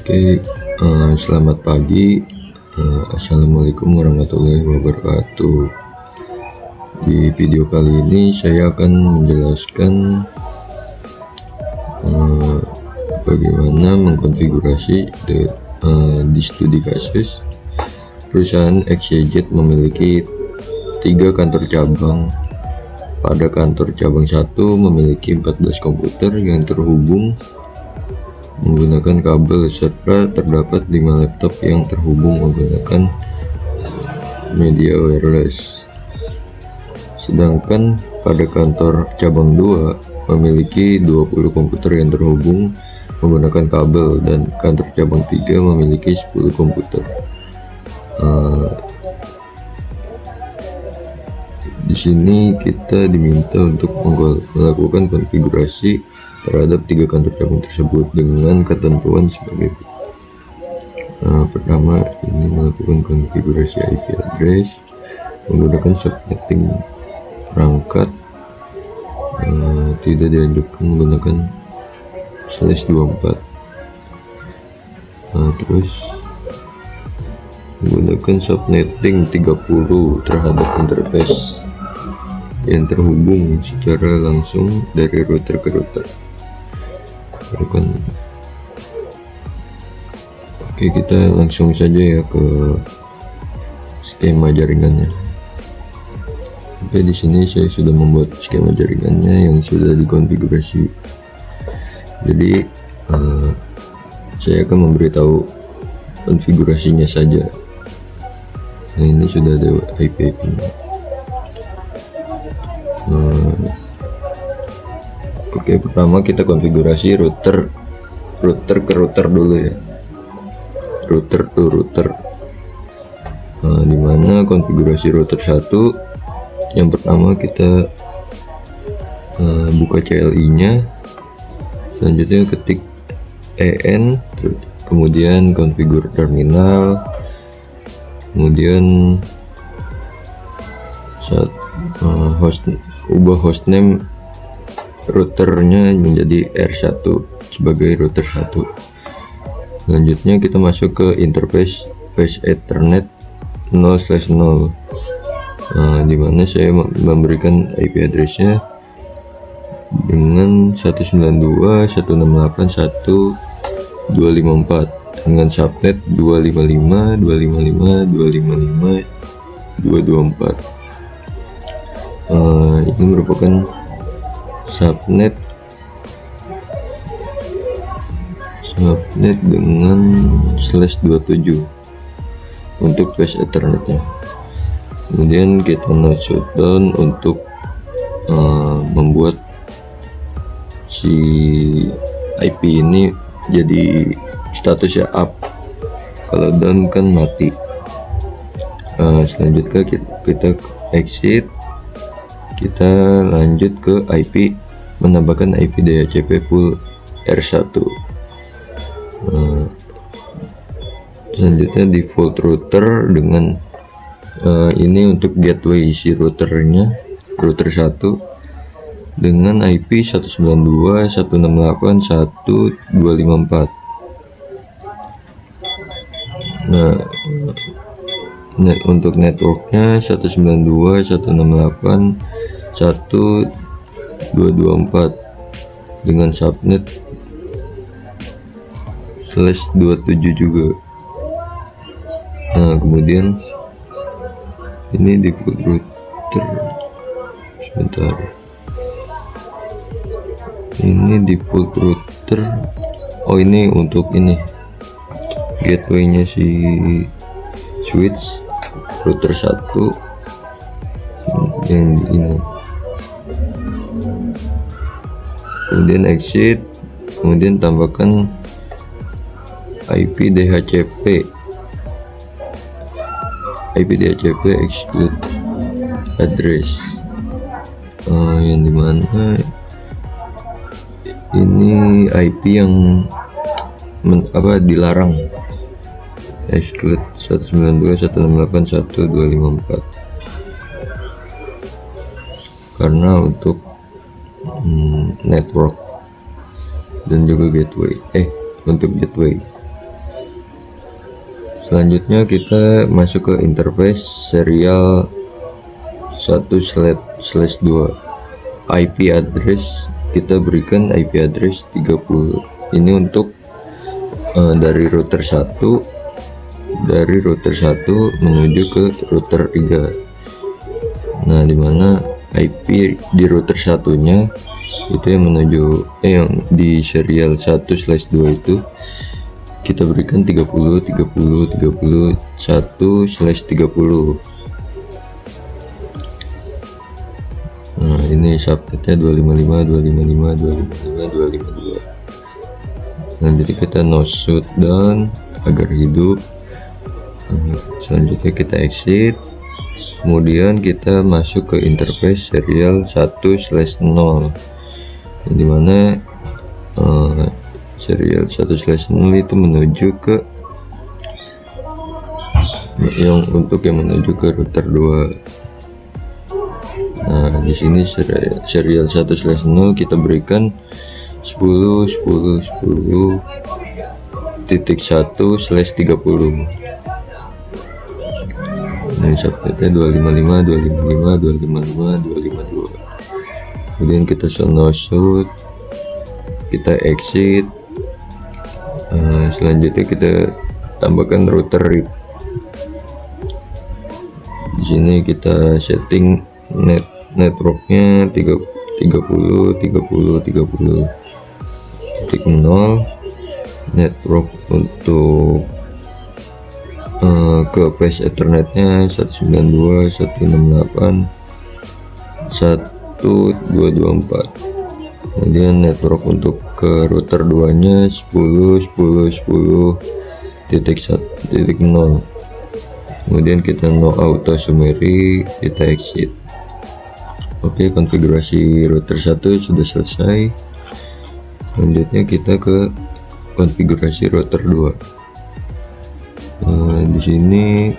Oke, selamat pagi. Assalamualaikum warahmatullahi wabarakatuh. Di video kali ini saya akan menjelaskan bagaimana mengkonfigurasi di studi kasus. Perusahaan XYZ memiliki 3 kantor cabang. Pada kantor cabang 1 memiliki 14 komputer yang terhubung menggunakan kabel, serta terdapat 5 laptop yang terhubung menggunakan media wireless. Sedangkan pada kantor cabang 2 memiliki 20 komputer yang terhubung menggunakan kabel, dan kantor cabang 3 memiliki 10 komputer. Di sini kita diminta untuk melakukan konfigurasi terhadap 3 kantor cabang tersebut dengan ketentuan sebagai pertama, ini melakukan konfigurasi IP address menggunakan subnetting perangkat, tidak dianjurkan menggunakan /24. Terus menggunakan subnetting 30 terhadap interface yang terhubung secara langsung dari router ke router. Oke, kita langsung saja ya ke skema jaringannya. Oke, di sini saya sudah membuat skema jaringannya yang sudah dikonfigurasi. Jadi saya akan memberitahu konfigurasinya saja. Nah, ini sudah ada IP-nya. Oke, pertama kita konfigurasi router ke router dulu ya, router to router. Dimana konfigurasi router 1, yang pertama kita buka CLI nya, selanjutnya ketik en, kemudian konfigur terminal, kemudian ubah hostname routernya menjadi R1 sebagai router 1. Selanjutnya kita masuk ke interface Fast Ethernet 0/0, dimana saya memberikan IP addressnya dengan 192.168.1.254 dengan subnet 255.255.255.224. Ini merupakan subnet dengan /27 untuk Fast Ethernetnya. Kemudian kita no shutdown untuk membuat si IP ini jadi statusnya up, kalau down kan mati. Selanjutnya kita exit, kita lanjut ke IP, menambahkan IP DHCP full R1. Selanjutnya default router dengan ini untuk gateway isi routernya, router 1 dengan IP 192.168.1.254. Untuk networknya 192.168.1.224 dengan subnet /27 juga. Kemudian ini default router, sebentar, ini default router. Ini untuk ini gateway-nya si switch router 1 yang ini. Kemudian exit, kemudian tambahkan IP DHCP exclude address, yang dimana ini IP yang dilarang, exclude 192.168.1.254, karena untuk network dan juga gateway, untuk gateway. Selanjutnya kita masuk ke interface serial 1/2. IP address kita berikan IP address 30. Ini untuk dari router 1 menuju ke router 3. Nah, dimana IP di router satunya itu yang menuju yang di serial 1/2 itu kita berikan 1/30. Nah, ini subnetnya 255.255.255.252. Nah, jadi kita no shutdown agar hidup. Selanjutnya kita exit, kemudian kita masuk ke interface serial 1/0, dimana serial 1/0 itu menuju ke yang menuju ke router 2. Nah, di sini serial 1/0 kita berikan 10.10.10.1/30. Ini subnetnya 255.255.255.252. Kemudian kita no shoot, kita exit. Selanjutnya kita tambahkan router RIP. Di sini kita setting networknya 30.30.30.0. Network untuk ke base ethernetnya 192.168.1.224. kemudian network untuk ke router 2 nya 10.10.10.0. kemudian kita no auto summary, kita exit. Oke, konfigurasi router 1 sudah selesai. Selanjutnya kita ke konfigurasi router 2. Di sini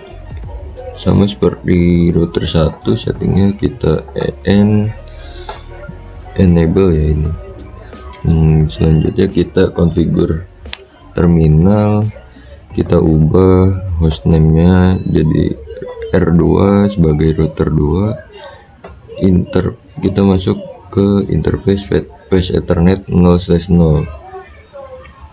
sama seperti router 1, settingnya kita enable ya ini. Selanjutnya kita configure terminal, kita ubah hostname-nya jadi R2 sebagai router 2. Kita masuk ke interface base Ethernet 0/0.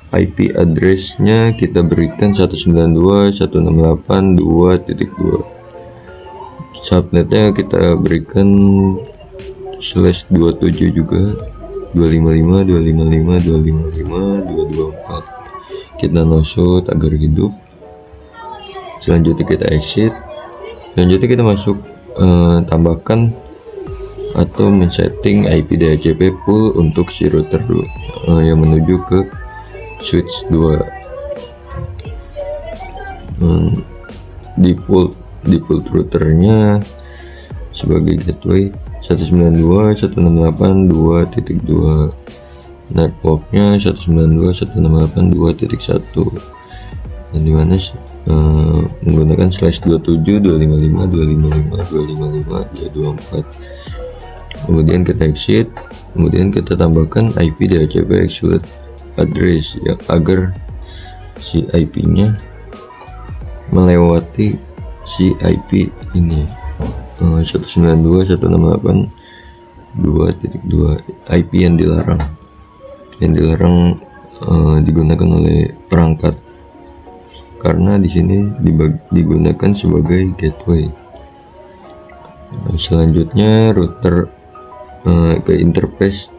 IP address-nya kita berikan 192.168.2.2. Subnetnya kita berikan /27 juga, 255.255.255.224. Kita no shoot agar hidup. Selanjutnya kita exit. Selanjutnya kita masuk tambahkan atau men-setting IP DHCP pool untuk si router 2 yang menuju ke switch 2. Default routernya sebagai gateway 192.168.2.2. networknya 192.168.2.1, dan dimana menggunakan /27 255.255.255.224. kemudian kita exit, kemudian kita tambahkan IP DHCP exclude address ya, agar si IP nya melewati si IP ini 192.168.2.2, IP yang dilarang digunakan oleh perangkat, karena di sini digunakan sebagai gateway. Selanjutnya router ke interface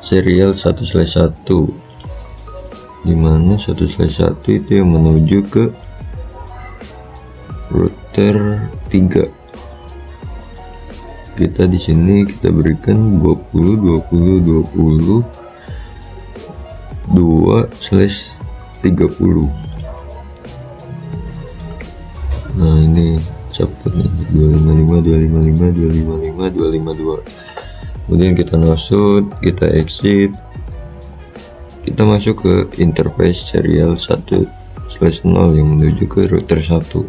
serial 1/1, dimana 1/1 itu yang menuju ke router 3. Kita di sini kita berikan 20.20.20.2/30. Nah, ini subnetnya 255.255.255.252. kemudian kita no shoot, kita exit, kita masuk ke interface serial 1/0 yang menuju ke router 1.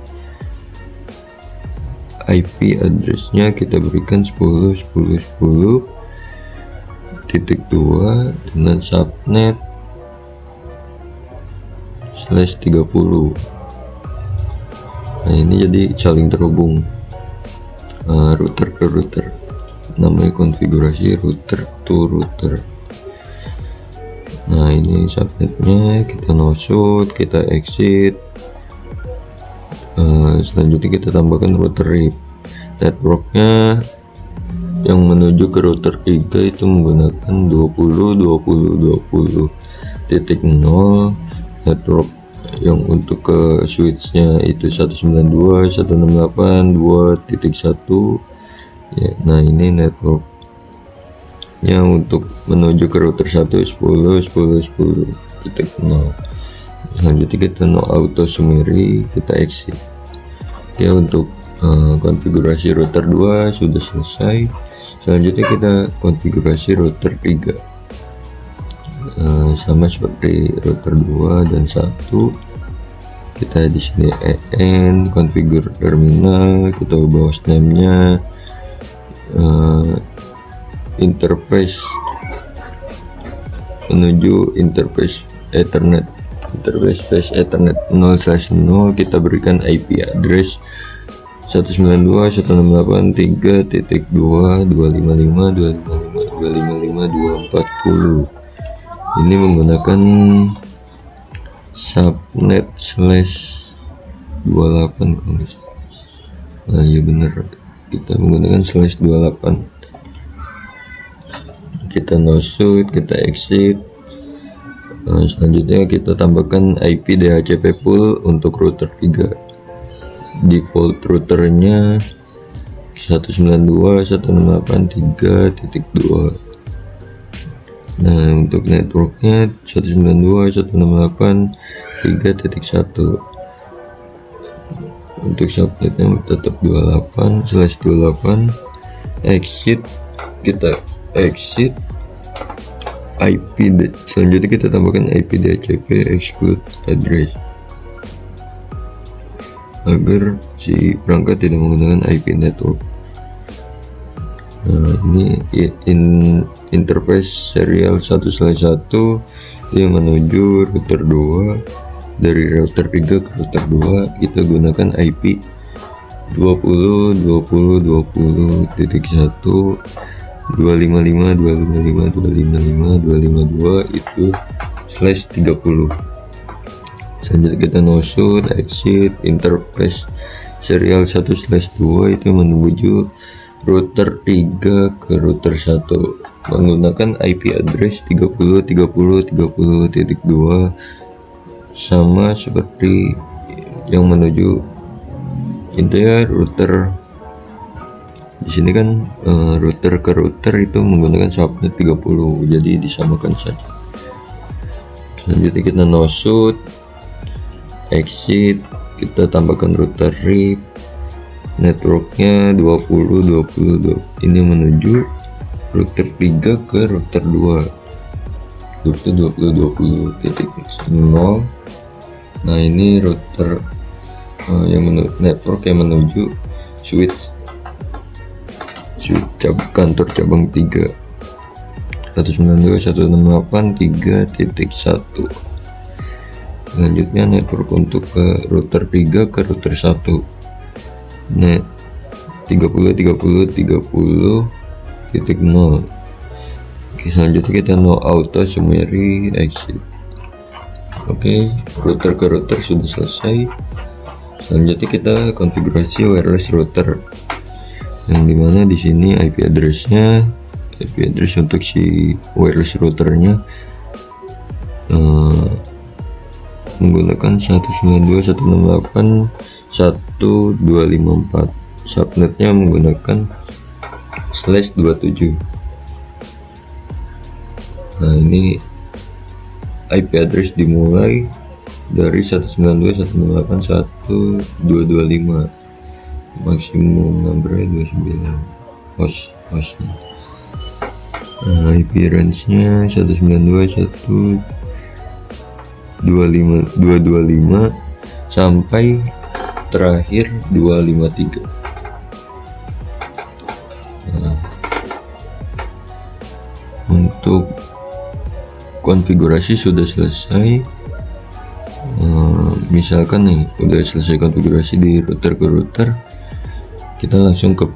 IP address-nya kita berikan 10.10.10.2 dengan subnet /30. Nah ini jadi saling terhubung router ke router, namanya konfigurasi router to router. Nah ini subnetnya, kita no shoot, kita exit. Selanjutnya kita tambahkan router RIP. Networknya yang menuju ke router 3 itu menggunakan 20.20.20.0. network yang untuk ke switchnya itu 192.168.2.1 ya. Nah ini networknya untuk menuju ke router 1.10.10.10.0. Selanjutnya kita no auto summary, kita exit. Oke, untuk konfigurasi router 2 sudah selesai. Selanjutnya kita konfigurasi router 3, sama seperti router 2 dan 1. Kita di sini en configure terminal, kita ubah hostname-nya, interface menuju interface Ethernet, interface space Ethernet 0/0. Kita berikan IP address 192.168.3.255.255.255.240. ini menggunakan subnet /28 kalau nggak salah. Nah ya bener, kita menggunakan /28. Kita no shoot, kita exit. Selanjutnya kita tambahkan IP DHCP pool untuk router 3. Default routernya 192.168.3.2. Nah untuk networknya 192.168.3.1. untuk subnetnya tetap 28/28. Exit, kita exit IP. Selanjutnya kita tambahkan IP DHCP exclude address agar si perangkat tidak menggunakan IP network. Nah ini interface serial 1/1 yang menuju router 2. Dari router 3 ke router 2 kita gunakan IP 20.20.20.1 255.255.255.252 itu /30. Selanjutnya kita no shoot, exit. Interface serial 1/2 itu menuju router 3 ke router 1 menggunakan IP address 30.30.30.2 sama seperti yang menuju intinya router. Di sini kan router ke router itu menggunakan subnet 30, jadi disamakan saja. Selanjutnya kita no shoot, exit, kita tambahkan router RIP. Networknya 20.20.20. Ini menuju router 3 ke router 2. Router 20.20.0. Nah ini router network yang menuju switch kantor cabang 3 192.168.3.1. Selanjutnya network untuk ke router 3 ke router 1 net 30.30.30.0. Oke, selanjutnya kita no auto summary, exit. Oke, router ke router sudah selesai. Selanjutnya kita konfigurasi wireless router, yang dimana di sini IP address untuk si wireless routernya menggunakan 192.168.1.254. subnetnya menggunakan /27. Nah ini IP address dimulai dari 192.168.1.225, maksimum numbernya 29 hostnya. Nah, IP range-nya 192.1.225 sampai terakhir 253. Nah, untuk konfigurasi sudah selesai. misalkan nih udah selesai konfigurasi di router ke router, kita langsung ke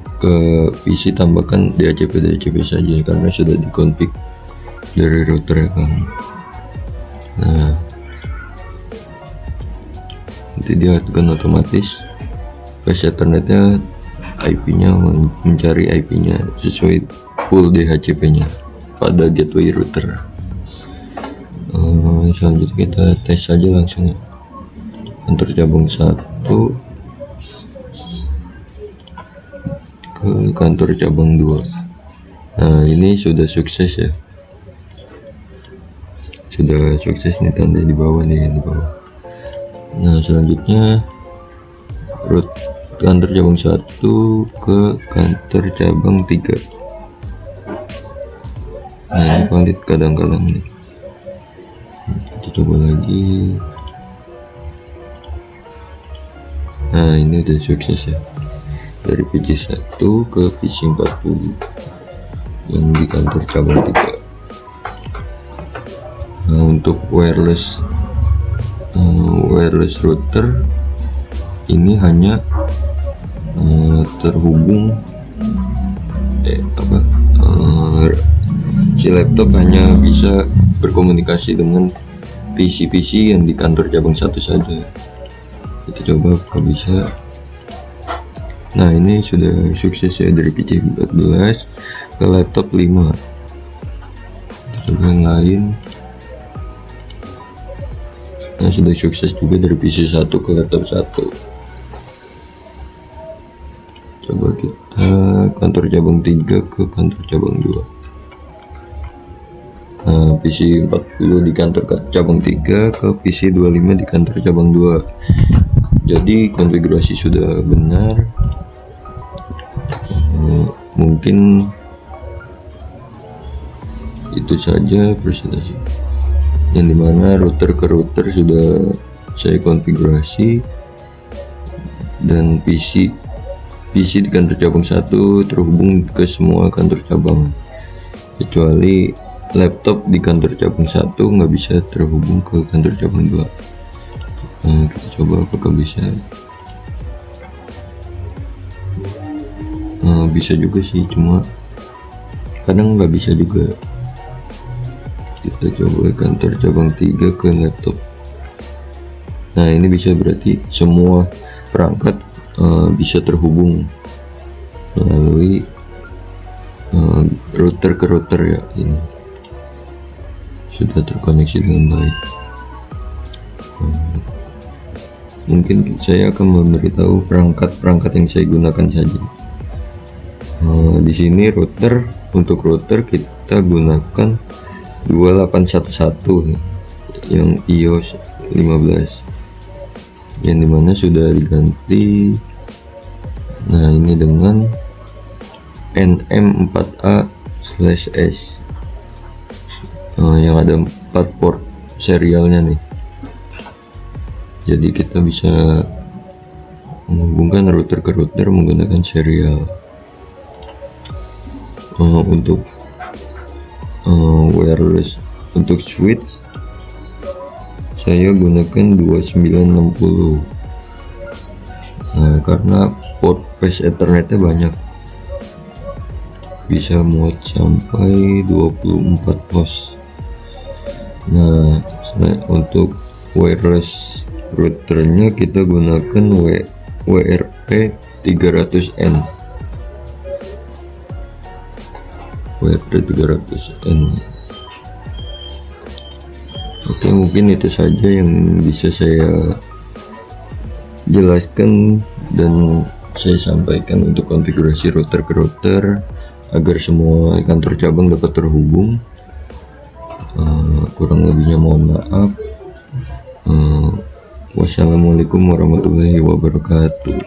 PC, tambahkan DHCP saja karena sudah dikonfig dari router ya kan. Nah, nanti dia akan otomatis flash ethernetnya, IP-nya mencari IP-nya sesuai pool DHCP-nya pada gateway router. Selanjutnya kita tes saja langsung ya. Kantor cabang 1 ke kantor cabang 2. Nah, ini sudah sukses ya. Sudah sukses nih, tanda di bawah nih, di bawah. Nah, selanjutnya route kantor cabang 1 ke kantor cabang 3. Nah, ini valid kadang-kadang nih. Kita coba lagi. Nah, ini udah sukses ya, dari PC 1 ke PC 40 yang di kantor cabang 3. Nah, untuk wireless router ini hanya terhubung si laptop hanya bisa berkomunikasi dengan PC yang di kantor cabang 1 saja. Kita coba apakah bisa. Nah, ini sudah sukses ya, dari PC 14 ke laptop 5. Kita coba yang lain. Nah, sudah sukses juga dari PC 1 ke laptop 1. Coba kita kantor cabang 3 ke kantor cabang 2. Nah, PC 40 di kantor cabang 3 ke PC 25 di kantor cabang 2. Jadi konfigurasi sudah benar. Mungkin itu saja presentasi, yang dimana router ke router sudah saya konfigurasi, dan PC di kantor cabang 1 terhubung ke semua kantor cabang, kecuali laptop di kantor cabang 1 nggak bisa terhubung ke kantor cabang 2. Kita coba apakah bisa. Bisa juga sih, cuma kadang nggak bisa juga. Kita coba kantor cabang 3 ke laptop. Nah, ini bisa, berarti semua perangkat bisa terhubung melalui router ke router ya. Ini sudah terkoneksi dengan baik. Mungkin saya akan memberitahu perangkat yang saya gunakan saja. Di sini untuk router kita gunakan 2811 nih, yang iOS 15, yang dimana sudah diganti. Nah, ini dengan NM4A/S yang ada 4 port serialnya nih. Jadi kita bisa menghubungkan router ke router menggunakan serial. Untuk wireless, untuk switch saya gunakan 2960. Nah, karena port flash ethernetnya banyak, bisa muat sampai 24 host. Nah, untuk wireless routernya kita gunakan WRP 300N. WRP 300N. Oke, mungkin itu saja yang bisa saya jelaskan dan saya sampaikan untuk konfigurasi router ke router agar semua kantor cabang dapat terhubung. Kurang lebihnya mohon maaf. Wassalamualaikum warahmatullahi wabarakatuh.